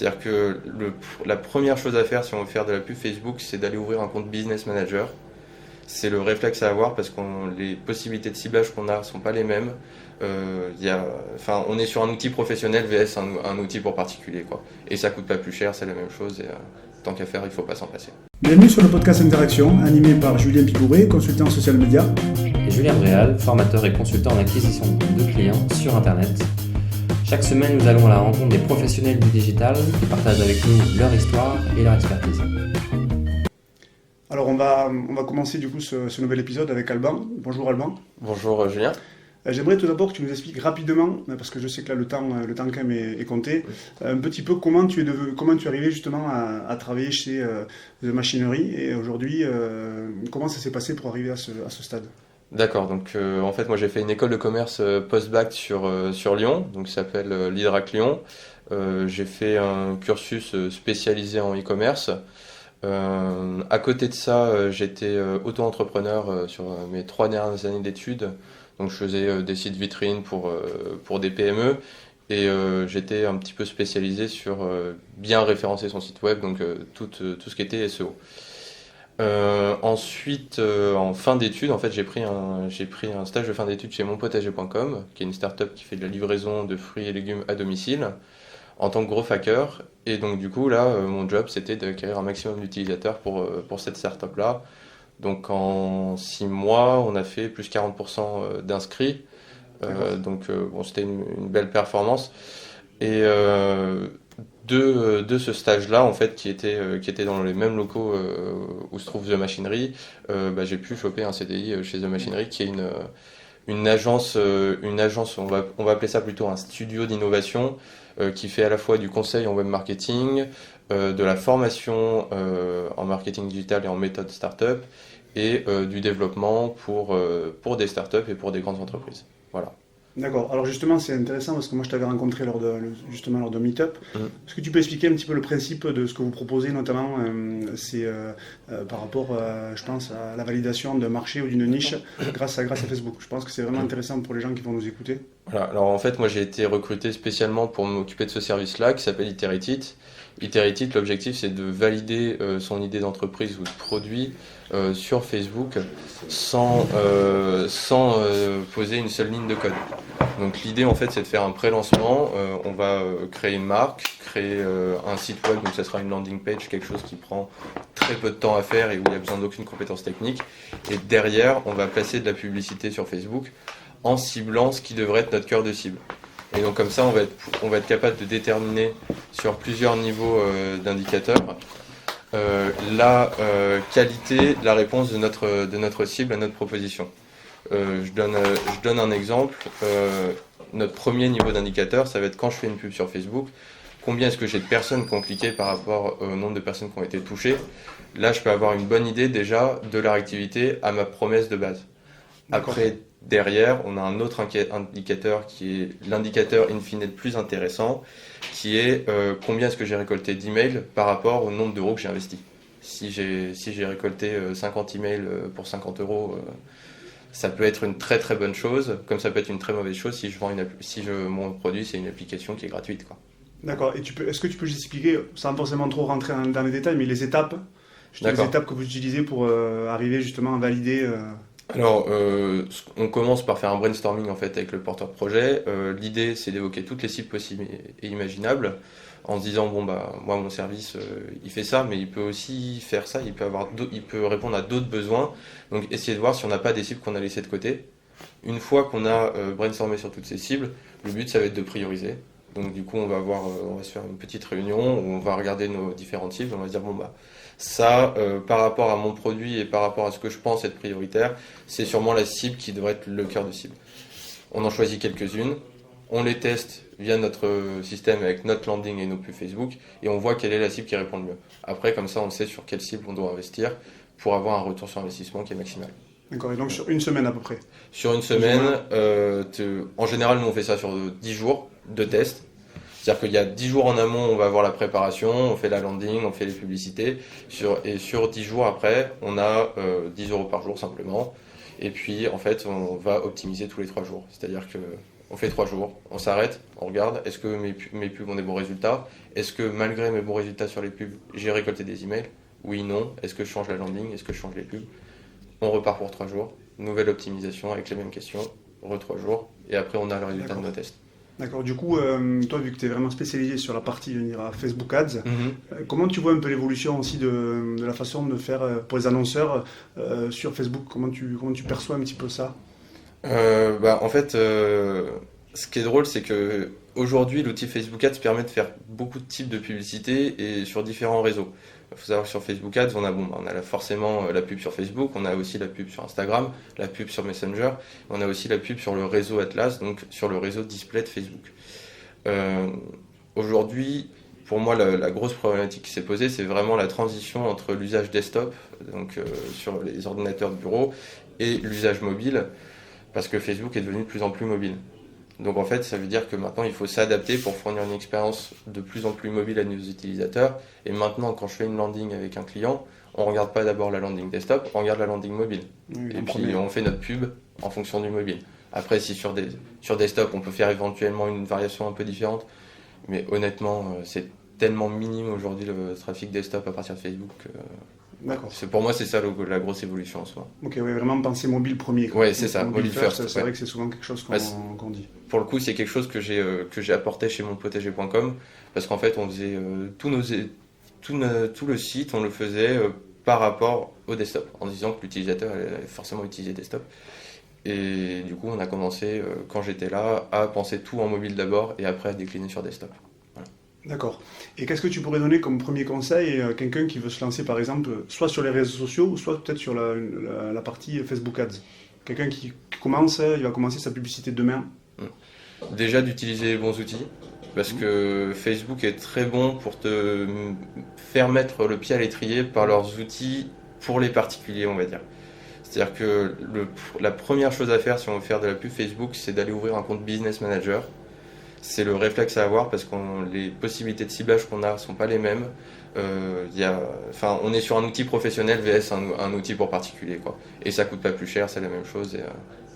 C'est-à-dire que la première chose à faire si on veut faire de la pub Facebook, c'est d'aller ouvrir un compte Business Manager. C'est le réflexe à avoir parce que les possibilités de ciblage qu'on a ne sont pas les mêmes. On est sur un outil professionnel vs un outil pour particulier, quoi. Et ça coûte pas plus cher, c'est la même chose. Et tant qu'à faire, il ne faut pas s'en passer. Bienvenue sur le podcast Interaction, animé par Julien Pibouré, consultant en social media. Et Julien Bréal, formateur et consultant en acquisition de clients sur Internet. Chaque semaine, nous allons à la rencontre des professionnels du digital qui partagent avec nous leur histoire et leur expertise. Alors on va commencer du coup ce nouvel épisode avec Alban. Bonjour Alban. Bonjour Julien. J'aimerais tout d'abord que tu nous expliques rapidement, parce que je sais que là le temps quand même est compté, un petit peu comment tu es arrivé justement à travailler chez The Machinery et aujourd'hui comment ça s'est passé pour arriver à ce stade. D'accord, donc en fait moi j'ai fait une école de commerce post-bac sur Lyon, donc ça s'appelle l'Hydrac Lyon. J'ai fait un cursus spécialisé en e-commerce. À côté de ça, j'étais auto-entrepreneur sur mes 3 dernières années d'études. Donc je faisais des sites vitrines pour des PME et j'étais un petit peu spécialisé sur bien référencer son site web, donc tout ce qui était SEO. Ensuite, en fin d'études, en fait, j'ai pris un stage de fin d'études chez monpotager.com, qui est une start-up qui fait de la livraison de fruits et légumes à domicile, en tant que gros hacker. Et donc du coup, là, mon job, c'était d'acquérir un maximum d'utilisateurs pour cette start-up-là. Donc en 6 mois, on a fait plus 40% d'inscrits. C'était une belle performance. Et de ce stage-là, en fait, qui était dans les mêmes locaux où se trouve The Machinery, j'ai pu choper un CDI chez The Machinery, qui est une agence, on va appeler ça plutôt un studio d'innovation, qui fait à la fois du conseil en web marketing, de la formation en marketing digital et en méthode startup, et du développement pour des startups et pour des grandes entreprises. Voilà. D'accord, alors justement c'est intéressant parce que moi je t'avais rencontré lors de Meetup. Est-ce que tu peux expliquer un petit peu le principe de ce que vous proposez, notamment par rapport, je pense, à la validation d'un marché ou d'une niche grâce à Facebook. Je pense que c'est vraiment intéressant pour les gens qui vont nous écouter. Voilà, alors en fait moi j'ai été recruté spécialement pour m'occuper de ce service-là qui s'appelle Iteratit. Iteratit, l'objectif c'est de valider son idée d'entreprise ou de produit sur Facebook sans poser une seule ligne de code. Donc l'idée en fait c'est de faire un pré-lancement, on va créer une marque, créer un site web, donc ça sera une landing page, quelque chose qui prend très peu de temps à faire et où il n'y a besoin d'aucune compétence technique. Et derrière on va placer de la publicité sur Facebook en ciblant ce qui devrait être notre cœur de cible. Et donc comme ça on va être capable de déterminer sur plusieurs niveaux d'indicateurs la qualité de la réponse de notre cible à notre proposition. Je donne un exemple. Notre premier niveau d'indicateur, ça va être quand je fais une pub sur Facebook, combien est-ce que j'ai de personnes qui ont cliqué par rapport au nombre de personnes qui ont été touchées. Là, je peux avoir une bonne idée déjà de la réactivité à ma promesse de base. Après, derrière, on a un autre indicateur qui est l'indicateur in fine le plus intéressant, qui est combien est-ce que j'ai récolté d'emails par rapport au nombre d'euros que j'ai investi. Si j'ai récolté 50 emails pour 50 euros, ça peut être une très très bonne chose, comme ça peut être une très mauvaise chose si mon produit c'est une application qui est gratuite, quoi. D'accord, et est-ce que tu peux juste expliquer, sans forcément trop rentrer dans les détails, mais les étapes que vous utilisez pour arriver justement à valider Alors, on commence par faire un brainstorming en fait avec le porteur de projet. L'idée, c'est d'évoquer toutes les cibles possibles et imaginables, en se disant moi mon service il fait ça, mais il peut aussi faire ça. Il peut répondre à d'autres besoins. Donc, essayer de voir si on n'a pas des cibles qu'on a laissées de côté. Une fois qu'on a brainstormé sur toutes ces cibles, le but ça va être de prioriser. Donc du coup on va se faire une petite réunion où on va regarder nos différentes cibles. On va se dire ça, par rapport à mon produit et par rapport à ce que je pense être prioritaire, c'est sûrement la cible qui devrait être le cœur de cible. On en choisit quelques-unes, on les teste via notre système avec notre landing et nos pubs Facebook, et on voit quelle est la cible qui répond le mieux. Après, comme ça, on sait sur quelle cible on doit investir pour avoir un retour sur investissement qui est maximal. D'accord, et donc sur une semaine à peu près. Sur une semaine, en général, nous on fait ça sur 10 jours de test. C'est-à-dire qu'il y a 10 jours en amont, on va avoir la préparation, on fait la landing, on fait les publicités. Et sur 10 jours après, on a 10 euros par jour simplement. Et puis, en fait, on va optimiser tous les 3 jours. C'est-à-dire que On fait 3 jours, on s'arrête, on regarde, est-ce que mes pubs ont des bons résultats? Est-ce que malgré mes bons résultats sur les pubs, j'ai récolté des emails? Oui, non. Est-ce que je change la landing? Est-ce que je change les pubs? On repart pour 3 jours, nouvelle optimisation avec les mêmes questions, 3 jours, et après on a le résultat de nos tests. D'accord, du coup, toi, vu que tu es vraiment spécialisé sur la partie, je veux dire, Facebook Ads, comment tu vois un peu l'évolution aussi de la façon de faire pour les annonceurs sur Facebook? Comment tu perçois un petit peu ça? En fait, ce qui est drôle, c'est que aujourd'hui, l'outil Facebook Ads permet de faire beaucoup de types de publicité et sur différents réseaux. Il faut savoir que sur Facebook Ads, on a forcément la pub sur Facebook, on a aussi la pub sur Instagram, la pub sur Messenger, on a aussi la pub sur le réseau Atlas, donc sur le réseau display de Facebook. Aujourd'hui, pour moi, la grosse problématique qui s'est posée, c'est vraiment la transition entre l'usage desktop, donc sur les ordinateurs de bureau, et l'usage mobile, parce que Facebook est devenu de plus en plus mobile. Donc en fait, ça veut dire que maintenant, il faut s'adapter pour fournir une expérience de plus en plus mobile à nos utilisateurs. Et maintenant, quand je fais une landing avec un client, on ne regarde pas d'abord la landing desktop, on regarde la landing mobile. Oui, et puis on fait notre pub en fonction du mobile. Après, si sur desktop, on peut faire éventuellement une variation un peu différente. Mais honnêtement, c'est tellement minime aujourd'hui le trafic desktop à partir de Facebook. D'accord. Pour moi, c'est ça la grosse évolution en soi. Ok, oui, vraiment penser mobile premier, quoi. Ouais, c'est ça, mobile first. C'est vrai que c'est souvent quelque chose qu'on dit. Pour le coup, c'est quelque chose que j'ai apporté chez monpotager.com, parce qu'en fait, on faisait tout le site, on le faisait par rapport au desktop, en disant que l'utilisateur allait forcément utiliser desktop. Et du coup, on a commencé, quand j'étais là, à penser tout en mobile d'abord et après à décliner sur desktop. Voilà. D'accord. Et qu'est-ce que tu pourrais donner comme premier conseil à quelqu'un qui veut se lancer, par exemple, soit sur les réseaux sociaux, ou soit peut-être sur la partie Facebook Ads? Quelqu'un qui commence, il va commencer sa publicité demain. Déjà d'utiliser les bons outils, parce que Facebook est très bon pour te faire mettre le pied à l'étrier par leurs outils pour les particuliers, on va dire. C'est-à-dire que la première chose à faire si on veut faire de la pub Facebook, c'est d'aller ouvrir un compte Business Manager. C'est le réflexe à avoir parce que les possibilités de ciblage qu'on a ne sont pas les mêmes. On est sur un outil professionnel vs un outil pour particulier, quoi. Et ça coûte pas plus cher, c'est la même chose. Et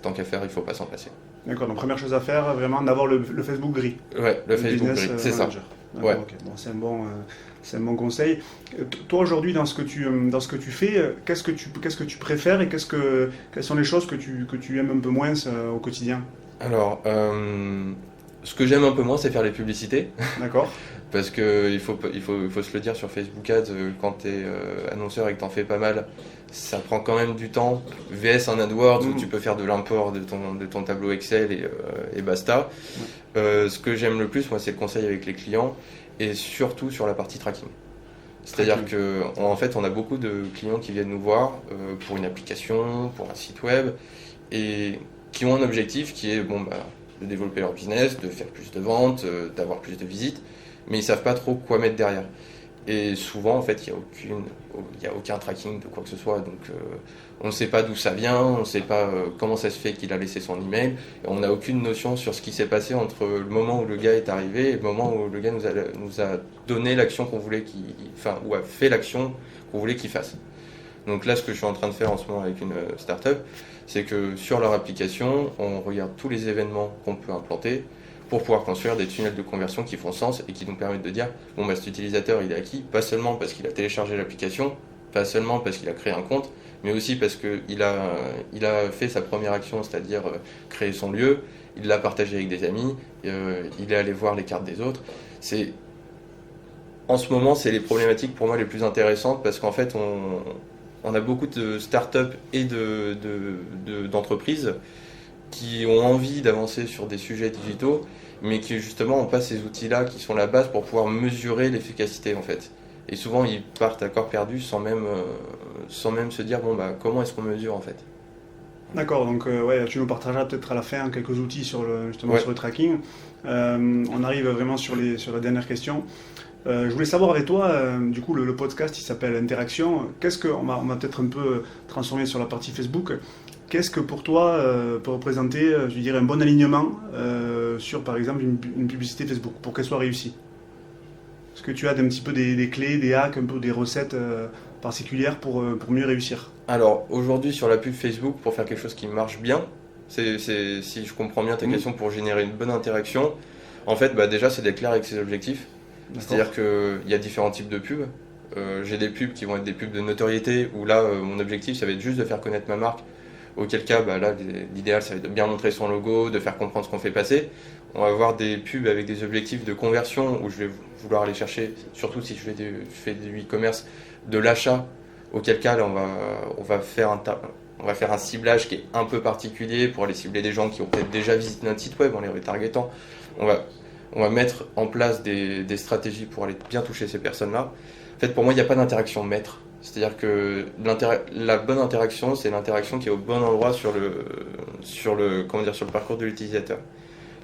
tant qu'à faire, il faut pas s'en passer. D'accord, donc première chose à faire, vraiment d'avoir le Facebook gris. Ouais, le Facebook gris, c'est ça. Ouais. Okay. Bon, c'est un bon conseil. Toi aujourd'hui, dans ce que tu fais, qu'est-ce que tu préfères et quelles sont les choses que tu aimes un peu moins au quotidien? Alors, ce que j'aime un peu moins, c'est faire les publicités. D'accord. Parce qu'il faut se le dire sur Facebook Ads, quand tu es annonceur et que tu en fais pas mal, ça prend quand même du temps. VS en AdWords, où tu peux faire de l'import de ton tableau Excel et basta. Ce que j'aime le plus, moi, c'est le conseil avec les clients et surtout sur la partie tracking. C'est-à-dire qu'en fait, on a beaucoup de clients qui viennent nous voir pour une application, pour un site web, et qui ont un objectif qui est de développer leur business, de faire plus de ventes, d'avoir plus de visites, mais ils ne savent pas trop quoi mettre derrière. Et souvent, en fait, il n'y a aucun tracking de quoi que ce soit. Donc, on ne sait pas d'où ça vient, on ne sait pas comment ça se fait qu'il a laissé son email. Et on n'a aucune notion sur ce qui s'est passé entre le moment où le gars est arrivé et le moment où le gars nous a donné l'action qu'on voulait ou a fait l'action qu'on voulait qu'il fasse. Donc là, ce que je suis en train de faire en ce moment avec une startup, c'est que sur leur application, on regarde tous les événements qu'on peut implanter pour pouvoir construire des tunnels de conversion qui font sens et qui nous permettent de dire cet utilisateur il est acquis, pas seulement parce qu'il a téléchargé l'application, pas seulement parce qu'il a créé un compte, mais aussi parce qu'il a fait sa première action, c'est-à-dire créer son lieu, il l'a partagé avec des amis, il est allé voir les cartes des autres. En ce moment, c'est les problématiques pour moi les plus intéressantes parce qu'en fait, on a beaucoup de startups et d'entreprises qui ont envie d'avancer sur des sujets digitaux, mais qui justement n'ont pas ces outils-là qui sont la base pour pouvoir mesurer l'efficacité en fait. Et souvent ils partent à corps perdu sans même se dire comment est-ce qu'on mesure en fait. D'accord, donc tu nous partageras peut-être à la fin quelques outils sur le tracking. On arrive vraiment sur la dernière question. Je voulais savoir avec toi, du coup le podcast il s'appelle Interaction. On va peut-être un peu transformer sur la partie Facebook. Qu'est-ce que pour toi peut représenter, je dirais, un bon alignement sur par exemple une publicité Facebook pour qu'elle soit réussie? Est-ce que tu as un petit peu des clés, des hacks, un peu des recettes particulières pour mieux réussir? Alors aujourd'hui sur la pub Facebook, pour faire quelque chose qui marche bien, Si je comprends bien ta question, pour générer une bonne interaction, en fait, déjà, c'est d'être clair avec ses objectifs. C'est-à-dire qu'il y a différents types de pubs. J'ai des pubs qui vont être des pubs de notoriété, où là, mon objectif, ça va être juste de faire connaître ma marque. Auquel cas, là, l'idéal, ça va être de bien montrer son logo, de faire comprendre ce qu'on fait passer. On va avoir des pubs avec des objectifs de conversion, où je vais vouloir aller chercher, surtout si je fais du e-commerce, de l'achat. Auquel cas, là, on va faire un ciblage qui est un peu particulier pour aller cibler des gens qui ont peut-être déjà visité notre site web en les retargetant. On va mettre en place des stratégies pour aller bien toucher ces personnes-là. En fait, pour moi, il n'y a pas d'interaction maître. C'est-à-dire que la bonne interaction, c'est l'interaction qui est au bon endroit sur le parcours de l'utilisateur.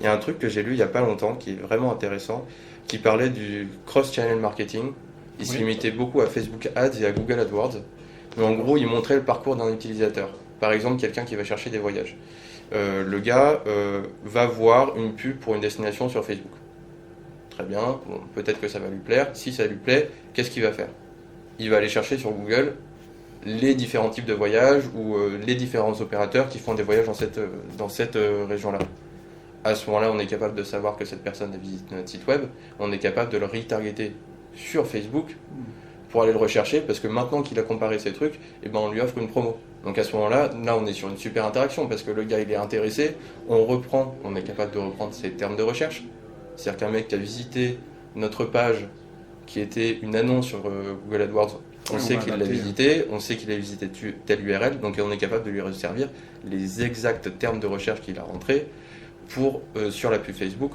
Il y a un truc que j'ai lu il n'y a pas longtemps qui est vraiment intéressant, qui parlait du cross-channel marketing. Il se limitait beaucoup à Facebook Ads et à Google AdWords. Mais en gros, il montrait le parcours d'un utilisateur. Par exemple, quelqu'un qui va chercher des voyages. Le gars va voir une pub pour une destination sur Facebook. Très bien, peut-être que ça va lui plaire. Si ça lui plaît, qu'est-ce qu'il va faire ? Il va aller chercher sur Google les différents types de voyages ou les différents opérateurs qui font des voyages dans cette région-là. À ce moment-là, on est capable de savoir que cette personne a visité notre site web. On est capable de le retargeter sur Facebook pour aller le rechercher, parce que maintenant qu'il a comparé ces trucs, on lui offre une promo. Donc à ce moment-là, on est sur une super interaction, parce que le gars il est intéressé, on est capable de reprendre ses termes de recherche. C'est-à-dire qu'un mec qui a visité notre page, qui était une annonce sur Google AdWords, on sait qu'il l'a visité, on sait qu'il a visité telle URL, donc on est capable de lui resservir les exacts termes de recherche qu'il a rentrés sur la pub Facebook,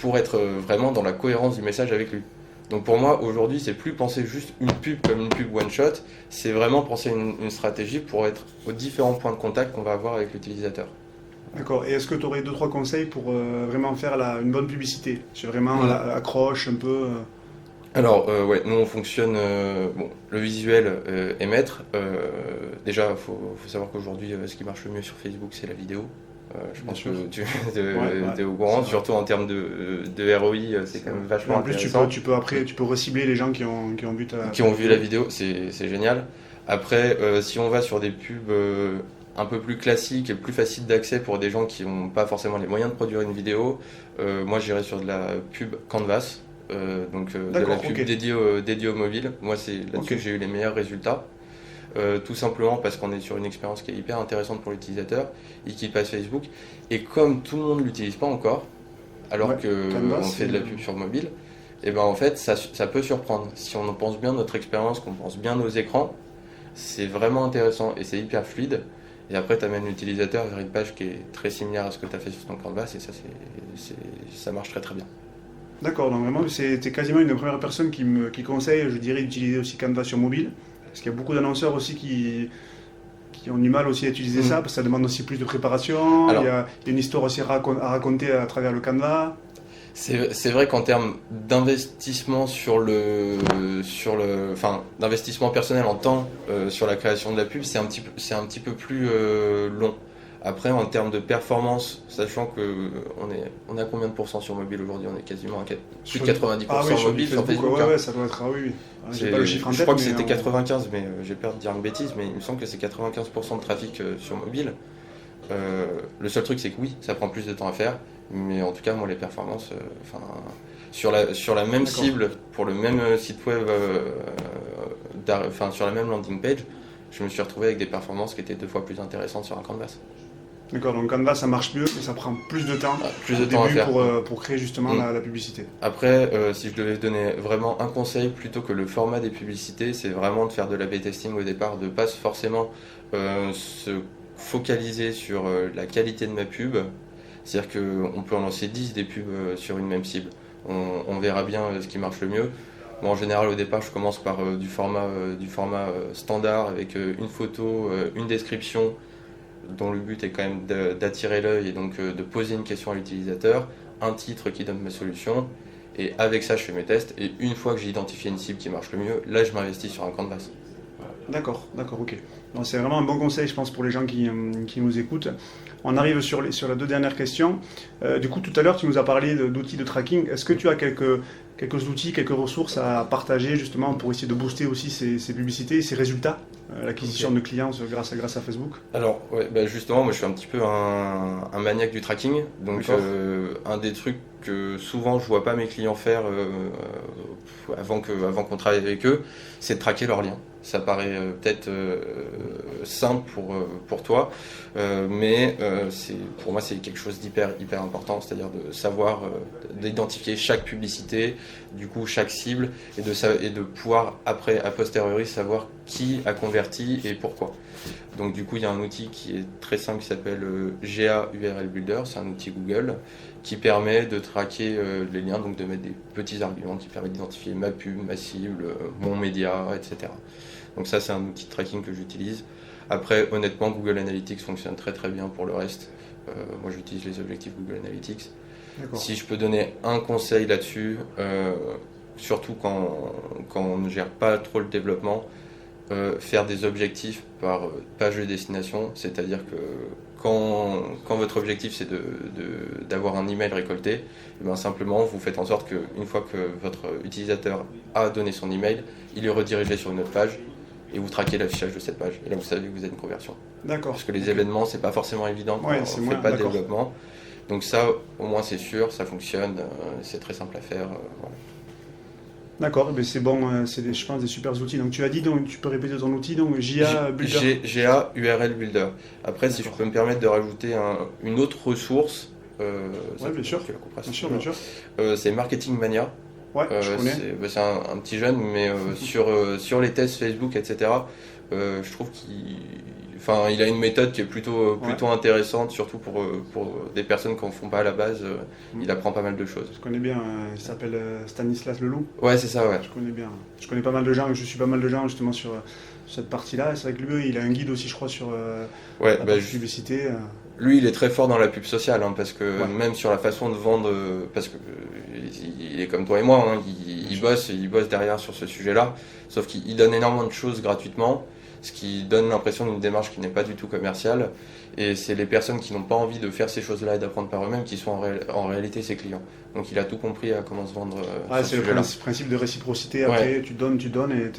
pour être vraiment dans la cohérence du message avec lui. Donc pour moi, aujourd'hui, c'est plus penser juste une pub comme une pub one-shot, c'est vraiment penser une stratégie pour être aux différents points de contact qu'on va avoir avec l'utilisateur. D'accord. Et est-ce que tu aurais 2-3 conseils pour vraiment faire une bonne publicité ? C'est vraiment l'accroche un peu Alors, nous on fonctionne, le visuel est maître. Déjà, faut savoir qu'aujourd'hui, ce qui marche le mieux sur Facebook, c'est la vidéo. Je pense que tu es au courant, surtout en termes de ROI, c'est quand même vachement intéressant. En plus, tu peux recibler les gens qui ont vu la vidéo, c'est génial. Après, si on va sur des pubs un peu plus classiques et plus faciles d'accès pour des gens qui n'ont pas forcément les moyens de produire une vidéo, moi j'irais sur de la pub Canvas, de la pub dédiée au mobile. Moi, c'est là-dessus que j'ai eu les meilleurs résultats. Tout simplement parce qu'on est sur une expérience qui est hyper intéressante pour l'utilisateur et qui passe Facebook. Et comme tout le monde ne l'utilise pas encore, alors qu'on fait de la pub sur mobile, en fait ça peut surprendre. Si on pense bien notre expérience, qu'on pense bien nos écrans, c'est vraiment intéressant et c'est hyper fluide. Et après, tu amènes l'utilisateur vers une page qui est très similaire à ce que tu as fait sur ton Canvas, et ça marche très très bien. D'accord, donc vraiment, c'était quasiment une première personne qui conseille, je dirais, d'utiliser aussi Canvas sur mobile. Parce qu'il y a beaucoup d'annonceurs aussi qui ont du mal aussi à utiliser ça, parce que ça demande aussi plus de préparation. Alors, il y a une histoire aussi à raconter à travers le Canva. C'est vrai qu'en termes d'investissement d'investissement personnel en temps sur la création de la pub, c'est un petit peu plus long. Après, en termes de performance, sachant qu'on est à combien de pourcents sur mobile aujourd'hui ? On est quasiment à plus de 90% mobile sur Facebook. Ouais, ça doit être, oui. J'ai pas le chiffre en tête. Je crois que c'était 95, mais j'ai peur de dire une bêtise, mais il me semble que c'est 95% de trafic sur mobile. Le seul truc, c'est que oui, ça prend plus de temps à faire, mais en tout cas, moi, les performances, sur la même cible, pour le même site web, sur la même landing page, je me suis retrouvé avec des performances qui étaient 2 fois plus intéressantes sur un Canvas. D'accord, donc Canvas ça marche mieux, mais ça prend plus de temps, à faire pour créer justement la publicité. Après, si je devais donner vraiment un conseil plutôt que le format des publicités, c'est vraiment de faire de l'A/B testing au départ, de pas forcément se focaliser sur la qualité de ma pub. C'est-à-dire qu'on peut en lancer 10 des pubs sur une même cible. On verra bien ce qui marche le mieux. Bon, en général, au départ, je commence par du format standard avec une photo, une description, dont le but est quand même d'attirer l'œil et donc de poser une question à l'utilisateur, un titre qui donne ma solution, et avec ça je fais mes tests, et une fois que j'ai identifié une cible qui marche le mieux, là je m'investis sur un Canvas. D'accord, ok. Donc, c'est vraiment un bon conseil, je pense, pour les gens qui nous écoutent. On arrive sur les 2 dernières questions. Du coup, tout à l'heure, tu nous as parlé d'outils de tracking. Est-ce que tu as quelques outils, quelques ressources à partager justement pour essayer de booster aussi ces publicités et ces résultats l'acquisition de clients grâce à Facebook? Alors, justement, moi je suis un petit peu un maniaque du tracking. Donc, un des trucs que souvent je vois pas mes clients faire avant qu'on travaille avec eux, c'est de traquer leurs liens. Ça paraît peut-être simple pour toi, mais pour moi c'est quelque chose hyper important, c'est-à-dire de savoir d'identifier chaque publicité, du coup chaque cible, et de pouvoir après, a posteriori, savoir qui a converti et pourquoi. Donc du coup il y a un outil qui est très simple qui s'appelle GA URL Builder, c'est un outil Google qui permet de traquer les liens, donc de mettre des petits arguments qui permettent d'identifier ma pub, ma cible, mon média, etc. Donc ça c'est un outil de tracking que j'utilise. Après honnêtement Google Analytics fonctionne très très bien pour le reste. Moi j'utilise les objectifs Google Analytics. D'accord. Si je peux donner un conseil là-dessus, surtout quand on ne gère pas trop le développement, faire des objectifs par page de destination, c'est-à-dire que quand votre objectif c'est d'avoir un email récolté, et bien simplement vous faites en sorte qu'une fois que votre utilisateur a donné son email, il est redirigé sur une autre page et vous traquez l'affichage de cette page. Et là vous savez que vous avez une conversion. D'accord. Parce que les événements c'est pas forcément évident quand on ne fait pas de développement. Donc ça au moins c'est sûr, ça fonctionne, c'est très simple à faire. Voilà. D'accord, mais c'est bon, c'est je pense des super outils. Donc tu as dit, donc tu peux répéter ton outil, donc GA Builder. GA URL Builder. Après, si je peux me permettre de rajouter une autre ressource, bien sûr. C'est Marketing Mania. Ouais, je connais. C'est un petit jeune, mais sur les tests Facebook, etc. Je trouve il a une méthode qui est plutôt intéressante, surtout pour des personnes qui n'en font pas à la base. Il apprend pas mal de choses. Je connais bien, il s'appelle Stanislas Leloup. Ouais, c'est ça, ouais. Je connais bien. Je connais pas mal de gens, je suis pas mal de gens justement sur cette partie-là. C'est vrai que lui, il a un guide aussi, je crois, sur la publicité. Lui, il est très fort dans la pub sociale, parce que même sur la façon de vendre, parce que il est comme toi et moi, il bosse derrière sur ce sujet-là, sauf qu'il donne énormément de choses gratuitement, ce qui donne l'impression d'une démarche qui n'est pas du tout commerciale, et c'est les personnes qui n'ont pas envie de faire ces choses-là et d'apprendre par eux-mêmes qui sont en réalité ses clients. Donc il a tout compris à comment se vendre. C'est le principe de réciprocité, après tu donnes et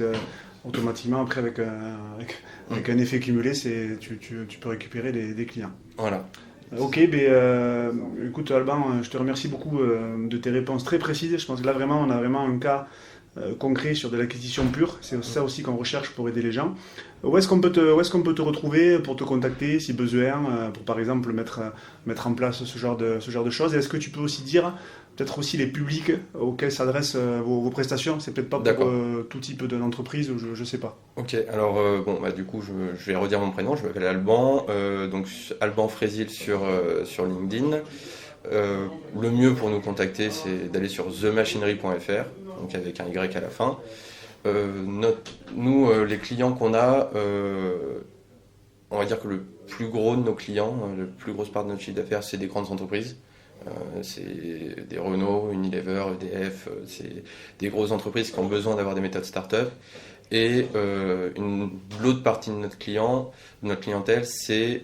automatiquement après avec un effet cumulé, tu peux récupérer des clients. Voilà. Ok, écoute Alban, je te remercie beaucoup de tes réponses très précises. Je pense que là vraiment on a vraiment un cas concret sur de l'acquisition pure. C'est ça aussi qu'on recherche pour aider les gens. Où est-ce qu'on peut te retrouver pour te contacter si besoin, pour par exemple mettre en place ce genre de choses? Et est-ce que tu peux aussi dire peut-être aussi les publics auxquels s'adressent vos prestations? C'est peut-être pas pour tout type d'entreprise, je sais pas. Ok, alors du coup je vais redire mon prénom, je m'appelle Alban, donc Alban Frésil sur LinkedIn. Le mieux pour nous contacter c'est d'aller sur themachinery.fr, donc avec un Y à la fin. Nous, les clients qu'on a, on va dire que le plus gros de nos clients, la plus grosse part de notre chiffre d'affaires, c'est des grandes entreprises. C'est des Renault, Unilever, EDF, c'est des grosses entreprises qui ont besoin d'avoir des méthodes start-up. Et l'autre partie de notre clientèle, c'est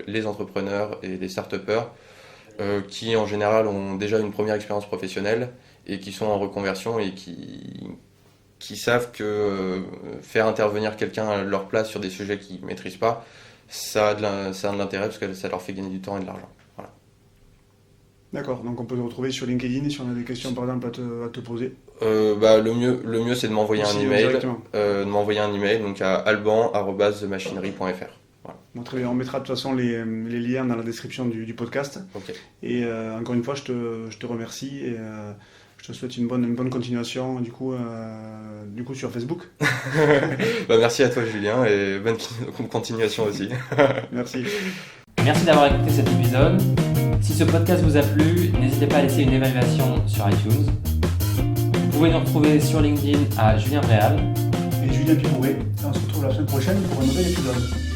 les entrepreneurs et les start-upers qui en général ont déjà une première expérience professionnelle et qui sont en reconversion et qui savent que faire intervenir quelqu'un à leur place sur des sujets qu'ils ne maîtrisent pas, ça a de l'intérêt parce que ça leur fait gagner du temps et de l'argent. Voilà. D'accord, donc on peut te retrouver sur LinkedIn si on a des questions par exemple à te poser. Le mieux c'est de m'envoyer un email, donc à alban@themachinery.fr. Voilà. Bon, très bien, on mettra de toute façon les liens dans la description du podcast. Okay. Et encore une fois, je te remercie et je te souhaite une bonne continuation du coup sur Facebook. Merci à toi Julien et bonne continuation aussi. Merci. Merci d'avoir écouté cet épisode. Si ce podcast vous a plu, n'hésitez pas à laisser une évaluation sur iTunes. Vous pouvez nous retrouver sur LinkedIn à Julien Bréal et Julien Pimouret. On se retrouve la semaine prochaine pour un nouvel épisode.